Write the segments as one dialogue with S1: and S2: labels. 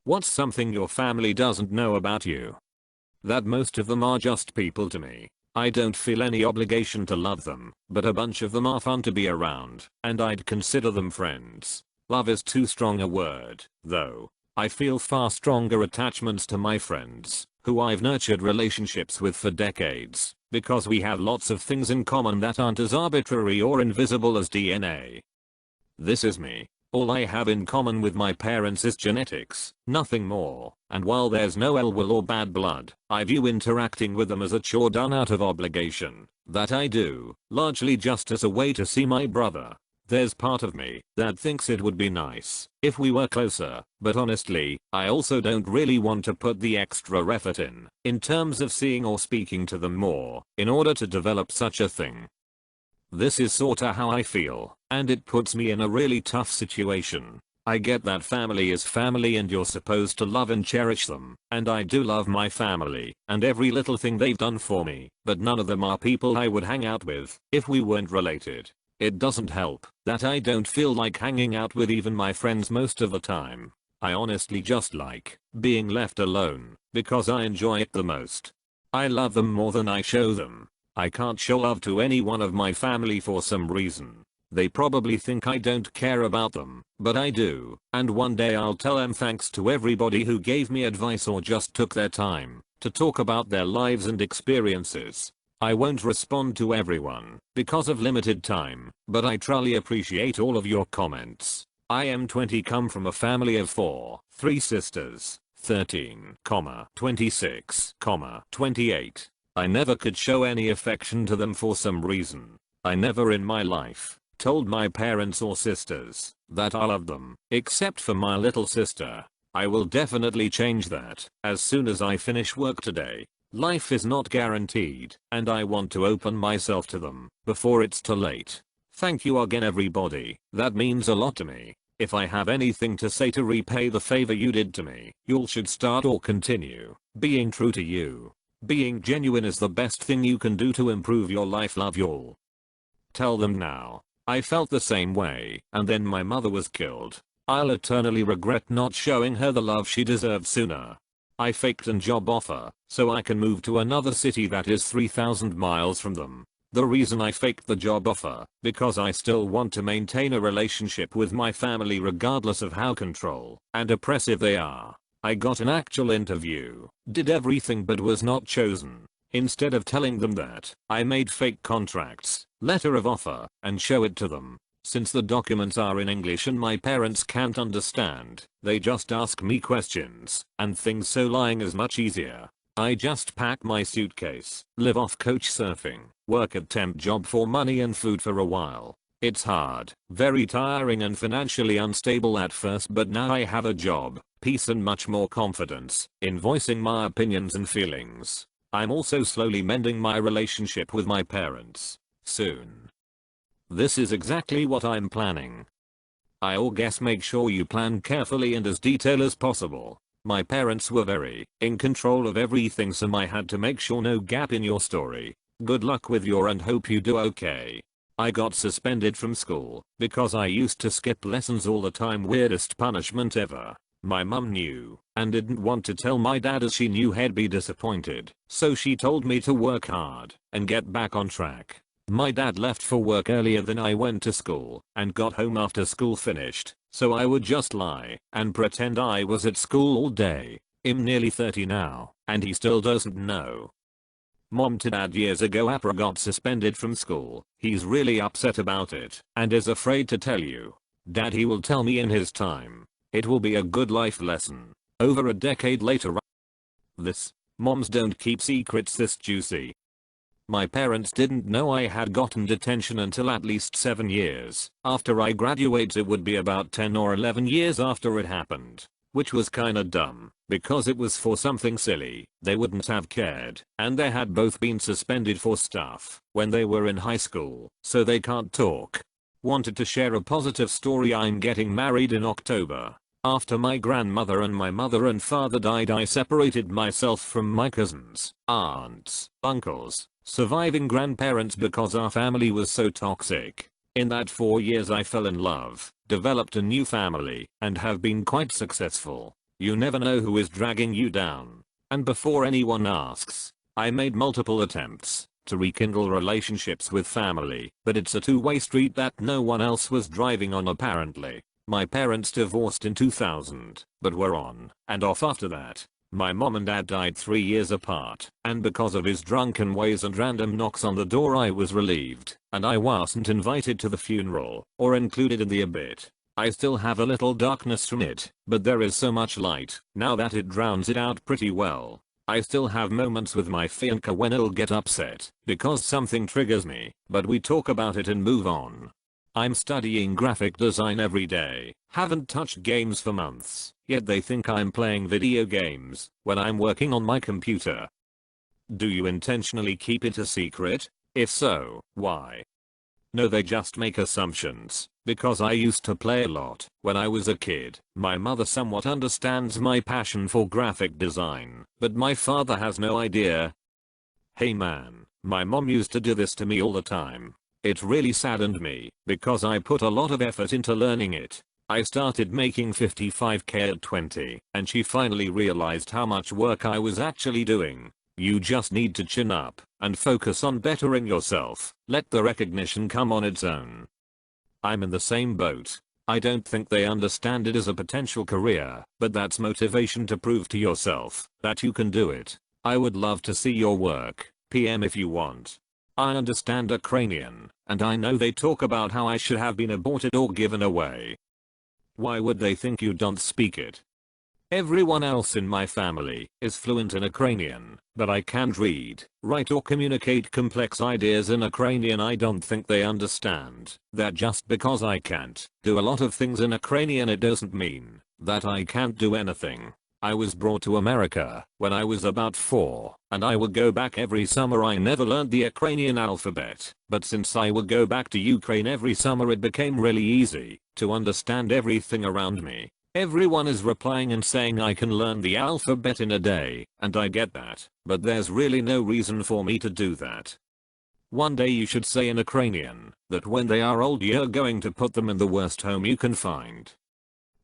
S1: What's something your family doesn't know about you? That most of them are just people to me. I don't feel any obligation to love them, but a bunch of them are fun to be around, and I'd consider them friends. Love is too strong a word, though. I feel far stronger attachments to my friends, who I've nurtured relationships with for decades, because we have lots of things in common that aren't as arbitrary or invisible as DNA. This is me. All I have in common with my parents is genetics, nothing more, and while there's no ill will or bad blood, I view interacting with them as a chore done out of obligation, that I do, largely just as a way to see my brother. There's part of me that thinks it would be nice if we were closer, but honestly, I also don't really want to put the extra effort in terms of seeing or speaking to them more, in order to develop such a thing. This is sorta how I feel, and it puts me in a really tough situation. I get that family is family and you're supposed to love and cherish them, and I do love my family and every little thing they've done for me, but none of them are people I would hang out with if we weren't related. It doesn't help that I don't feel like hanging out with even my friends most of the time. I honestly just like being left alone because I enjoy it the most. I love them more than I show them. I can't show love to any one of my family for some reason. They probably think I don't care about them, but I do, and one day I'll tell them thanks to everybody who gave me advice or just took their time to talk about their lives and experiences. I won't respond to everyone because of limited time, but I truly appreciate all of your comments. I am 20, come from a family of 4, 3 sisters, 13, 26, 28. I never could show any affection to them for some reason. I never in my life told my parents or sisters that I loved them, except for my little sister. I will definitely change that as soon as I finish work today. Life is not guaranteed, and I want to open myself to them before it's too late. Thank you again everybody, that means a lot to me. If I have anything to say to repay the favor you did to me, you should start or continue being true to you. Being genuine is the best thing you can do to improve your life. Love y'all. Tell them now. I felt the same way, and then my mother was killed. I'll eternally regret not showing her the love she deserved sooner. I faked a job offer, so I can move to another city that is 3,000 miles from them. The reason I faked the job offer, because I still want to maintain a relationship with my family regardless of how control and oppressive they are. I got an actual interview, did everything but was not chosen. Instead of telling them that, I made fake contracts, letter of offer, and show it to them. Since the documents are in English and my parents can't understand, they just ask me questions, and things, so lying is much easier. I just pack my suitcase, live off couch surfing, work a temp job for money and food for a while. It's hard, very tiring and financially unstable at first, but now I have a job, peace and much more confidence in voicing my opinions and feelings. I'm also slowly mending my relationship with my parents. Soon. This is exactly what I'm planning. I guess make sure you plan carefully and as detailed as possible. My parents were very in control of everything, so I had to make sure no gap in your story. Good luck with your and hope you do okay. I got suspended from school because I used to skip lessons all the time. Weirdest punishment ever. My mum knew and didn't want to tell my dad as she knew he'd be disappointed, so she told me to work hard and get back on track. My dad left for work earlier than I went to school and got home after school finished, so I would just lie and pretend I was at school all day. I'm nearly 30 now, and he still doesn't know. Mom to dad years ago Apra got suspended from school. He's really upset about it and is afraid to tell you. Dad, he will tell me in his time. It will be a good life lesson. Over a decade later. This. Moms don't keep secrets this juicy. My parents didn't know I had gotten detention until at least 7 years after I graduated. It would be about 10 or 11 years after it happened, which was kinda dumb because it was for something silly. They wouldn't have cared, and they had both been suspended for stuff when they were in high school, so they can't talk. Wanted to share a positive story. I'm getting married in October. After my grandmother and my mother and father died, I separated myself from my cousins, aunts, uncles, surviving grandparents because our family was so toxic. In that 4 years I fell in love, developed a new family, and have been quite successful. You never know who is dragging you down. And before anyone asks, I made multiple attempts to rekindle relationships with family, but it's a two-way street that no one else was driving on apparently. My parents divorced in 2000, but were on and off after that. My mom and dad died 3 years apart, and because of his drunken ways and random knocks on the door I was relieved, and I wasn't invited to the funeral, or included in the obit. I still have a little darkness from it, but there is so much light, now that it drowns it out pretty well. I still have moments with my fiancé when it'll get upset, because something triggers me, but we talk about it and move on. I'm studying graphic design every day, haven't touched games for months, yet they think I'm playing video games when I'm working on my computer. Do you intentionally keep it a secret? If so, why? No, they just make assumptions, because I used to play a lot when I was a kid. My mother somewhat understands my passion for graphic design, but my father has no idea. Hey man, my mom used to do this to me all the time. It really saddened me, because I put a lot of effort into learning it. I started making 55k at 20, and she finally realized how much work I was actually doing. You just need to chin up and focus on bettering yourself. Let the recognition come on its own. I'm in the same boat. I don't think they understand it as a potential career, but that's motivation to prove to yourself that you can do it. I would love to see your work. PM if you want. I understand Ukrainian, and I know they talk about how I should have been aborted or given away. Why would they think you don't speak it? Everyone else in my family is fluent in Ukrainian, but I can't read, write or communicate complex ideas in Ukrainian. I don't think they understand that just because I can't do a lot of things in Ukrainian it doesn't mean that I can't do anything. I was brought to America when I was about 4, and I would go back every summer. I never learned the Ukrainian alphabet, but since I would go back to Ukraine every summer it became really easy to understand everything around me. Everyone is replying and saying I can learn the alphabet in a day, and I get that, but there's really no reason for me to do that. One day you should say in Ukrainian that when they are old you're going to put them in the worst home you can find.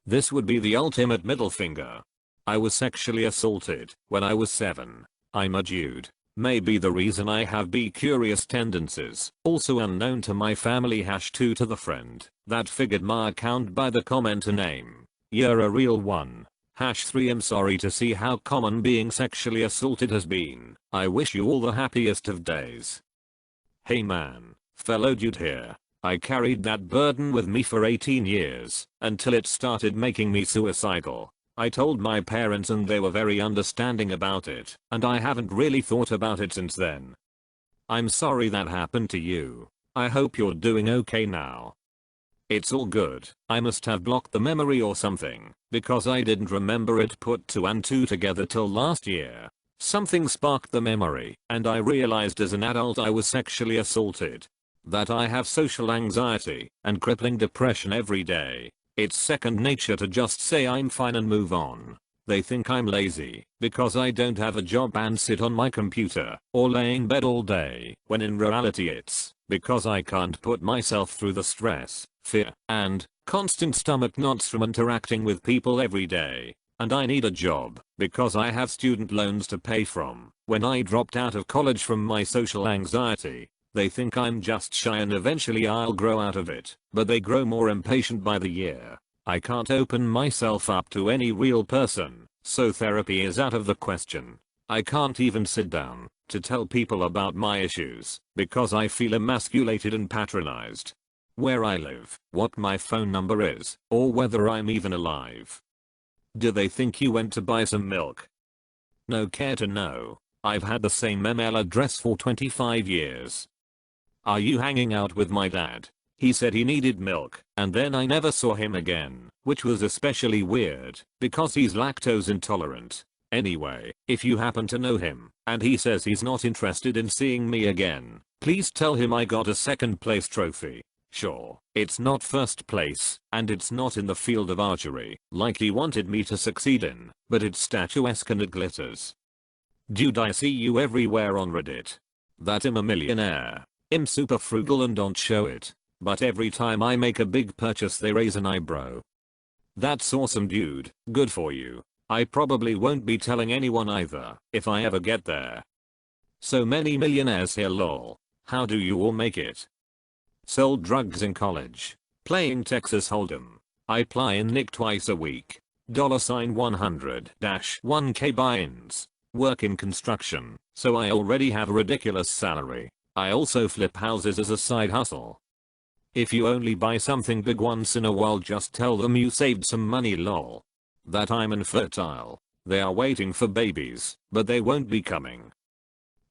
S1: This would be the ultimate middle finger. I was sexually assaulted when I was 7. I'm a dude. Maybe the reason I have bi-curious tendencies, also unknown to my family. #2 to the friend that figured my account by the commenter name. You're a real one. #3 I'm sorry to see how common being sexually assaulted has been. I wish you all the happiest of days. Hey man, fellow dude here. I carried that burden with me for 18 years, until it started making me suicidal. I told my parents and they were very understanding about it, and I haven't really thought about it since then. I'm sorry that happened to you. I hope you're doing okay now. It's all good. I must have blocked the memory or something, because I didn't remember it. Put 2 and 2 together till last year. Something sparked the memory, and I realized as an adult I was sexually assaulted. That I have social anxiety and crippling depression every day. It's second nature to just say I'm fine and move on. They think I'm lazy because I don't have a job and sit on my computer or lay in bed all day, when in reality it's because I can't put myself through the stress, fear, and constant stomach knots from interacting with people every day. And I need a job because I have student loans to pay from. When I dropped out of college from my social anxiety, they think I'm just shy and eventually I'll grow out of it, but they grow more impatient by the year. I can't open myself up to any real person, so therapy is out of the question. I can't even sit down to tell people about my issues because I feel emasculated and patronized. Where I live, what my phone number is, or whether I'm even alive. Do they think you went to buy some milk? No care to know. I've had the same email address for 25 years. Are you hanging out with my dad? He said he needed milk, and then I never saw him again, which was especially weird, because he's lactose intolerant. Anyway, if you happen to know him, and he says he's not interested in seeing me again, please tell him I got a second place trophy. Sure, it's not first place, and it's not in the field of archery, like he wanted me to succeed in, but it's statuesque and it glitters. Dude, I see you everywhere on Reddit. That I'm a millionaire. I'm super frugal and don't show it, but every time I make a big purchase they raise an eyebrow. That's awesome dude, good for you. I probably won't be telling anyone either if I ever get there. So many millionaires here lol. How do you all make it? Sold drugs in college. Playing Texas Hold'em. I ply in Nick twice a week. $100-1k buy-ins. Work in construction, so I already have a ridiculous salary. I also flip houses as a side hustle. If you only buy something big once in a while, just tell them you saved some money lol. That I'm infertile. They are waiting for babies, but they won't be coming.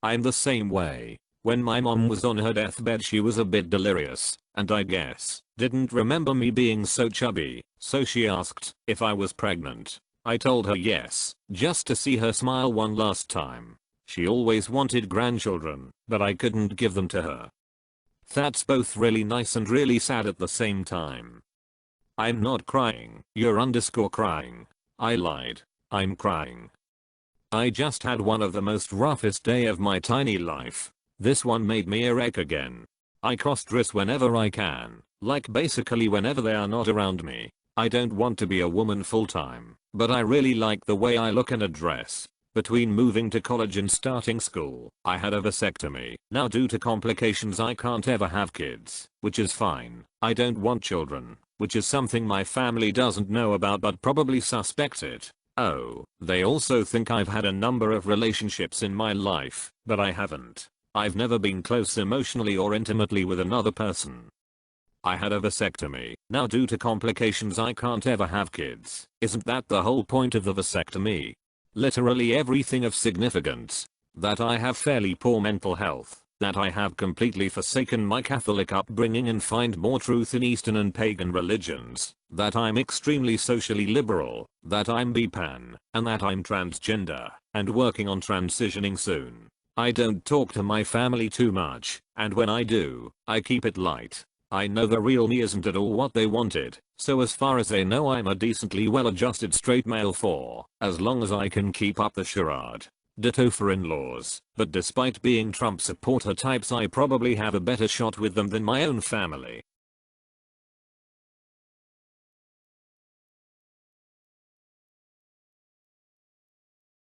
S1: I'm the same way. When my mom was on her deathbed she was a bit delirious, and I guess didn't remember me being so chubby, so she asked if I was pregnant. I told her yes, just to see her smile one last time. She always wanted grandchildren, but I couldn't give them to her. That's both really nice and really sad at the same time. I'm not crying, you're crying. I lied. I'm crying. I just had one of the most roughest day of my tiny life. This one made me a wreck again. I cross-dress whenever I can, like basically whenever they are not around me. I don't want to be a woman full-time, but I really like the way I look in a dress. Between moving to college and starting school, I had a vasectomy. Now due to complications I can't ever have kids, which is fine. I don't want children, which is something my family doesn't know about but probably suspect it. Oh, they also think I've had a number of relationships in my life, but I haven't. I've never been close emotionally or intimately with another person. I had a vasectomy. Now due to complications I can't ever have kids. Isn't that the whole point of the vasectomy? Literally everything of significance. That I have fairly poor mental health. That I have completely forsaken my Catholic upbringing and find more truth in Eastern and pagan religions. That I'm extremely socially liberal. That I'm bi-pan. And that I'm transgender. And working on transitioning soon. I don't talk to my family too much. And when I do, I keep it light. I know the real me isn't at all what they wanted, so as far as they know I'm a decently well-adjusted straight male for as long as I can keep up the charade. Ditto for in-laws, but despite being Trump supporter types I probably have a better shot with them than my own family.